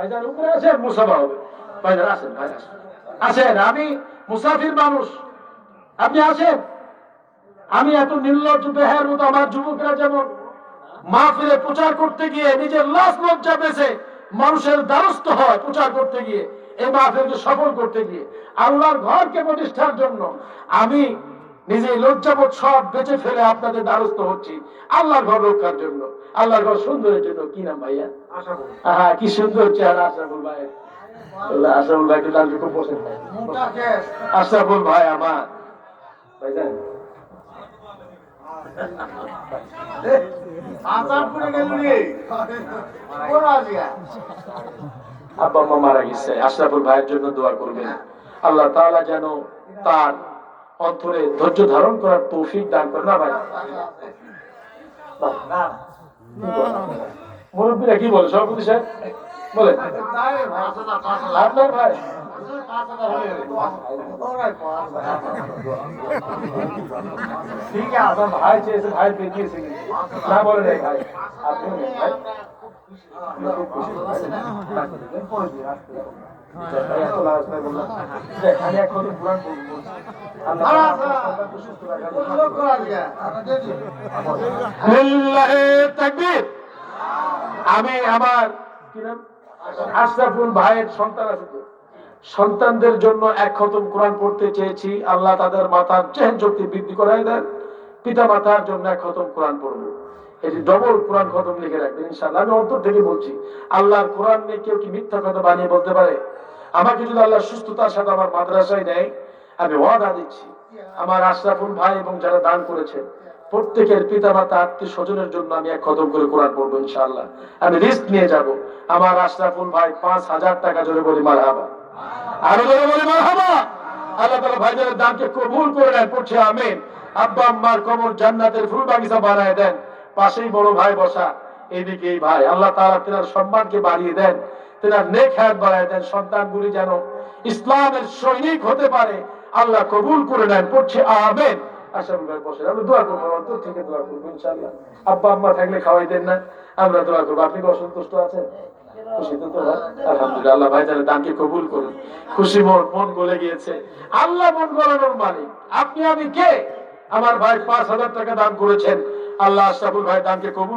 ভাইজান উপরে আসেন, মুসাফা হবে। ভাইজান আসেন, ভাই আসেন, আসেন। আমি মুসাফির মানুষ, আপনি আসেন। আমি এত নির্লজ্জ বেহার মতো আমার যুবকরা যেমন মাহফিলে প্রচার করতে গিয়ে নিজের লাশ লজ্জা বেঁচে মানুষের দ্বারস্থ হয় প্রচার করতে গিয়ে, এই মাহফিলকে সফল করতে গিয়ে, আল্লাহর ঘরকে প্রতিষ্ঠার জন্য আমি নিজে লজ্জাবোধ সব বেঁচে ফেলে আপনাদের দ্বারস্থ হচ্ছি আল্লাহর ঘর রক্ষার জন্য, আল্লাহর ঘর সুন্দরের জন্য। কি নাম ভাইয়া? হ্যাঁ, কি সুন্দর চেহারা আশরাফুল ভাই। আশরাফুল ভাইকে দাঁড়িয়ে খুব পছন্দ। আশরাফুল ভাই আমার ভাইজান আব্বা মা মারা গেছে, আশরাফুল ভাইয়ের জন্য দোয়া করবেন। আল্লাহ তাআলা যেন তার অন্তরে ধৈর্য ধারণ করার তৌফিক দান করেন। না ভাই, মুরব্বীরা কি বলে? সভাপতি সাহেব বলে আপনার ভাই ঠিক আছে, ভাই চেয়েছে, ভাই পেয়েছে না বলে নাই ভাই, আপনি ভাই আমি আমার আশরাফুল ভাইয়ের সন্তান আছে, সন্তানদের জন্য এক খতম কোরআন পড়তে চেয়েছি। আল্লাহ তাদের মাথার চেহেন শক্তি বৃদ্ধি করাই দেন। পিতা মাতার জন্য এক খতম কোরআন পড়বো, এটি ডবল কোরআন খতম লিখে রাখবেন ইনশাআল্লাহ। আমি অন্তর থেকে বলছি, আল্লাহর কোরআন নিয়ে কেউ কি মিথ্যা কথা বানিয়ে বলতে পারে? আমাকে যদি আল্লাহ সুস্থতার সাথে আমার মাদ্রাসায় নেয়, আমি ওয়াদা দিচ্ছি আমার আশরাফুল ভাই এবং যারা দান করেছেন প্রত্যেকের পিতা মাতা আত্মীয় স্বজনের জন্য আমি এক খতম করে কোরআন পড়বো ইনশাআল্লাহ। আমি রিস্ক নিয়ে যাব। আমার আশরাফুল ভাই 5,000 টাকা জোরে বলি মারহাবা, আরো জোরে বলি মারহাবা। আল্লাহ তাআলা ভাইজানের দানকে কবুল করে নেন, পড়ছে আমিন। আব্বা আম্মার কবর জান্নাতের ফুল বাগিচা বানায় দেন। পাশেই বড় ভাই বসা, এইদিকে এই ভাই, আল্লাহ তাআলা তেনার সম্মানকে বাড়িয়ে দেন, তেনার নেক হায়াত বাড়ায় দেন। সন্তানগুলি যেন ইসলামের সৈনিক হতে পারে, আল্লাহ কবুল করে নেন, পড়ছে আমিন। আশরাফুল ভাই বসে, আমরা দোয়া করবো, অন্তর থেকে দোয়া করবো ইনশাআল্লাহ। আব্বা আম্মা থাকলে খাওয়াই দেন না, আমরা দোয়া করবো। আপনি কি অসন্তুষ্ট আছেন? খুশি তো? আলহামদুলিল্লাহ, আল্লাহ ভাইজানের দানকে কবুল করুন। খুশি মন গলে গিয়েছে। আল্লাহ মন গলানোর মালিক। আপনি আমি কে? আমার ভাই 5,000 টাকা দান করেছেন, আল্লাহ আশরাফুল ভাই দানকে কবুল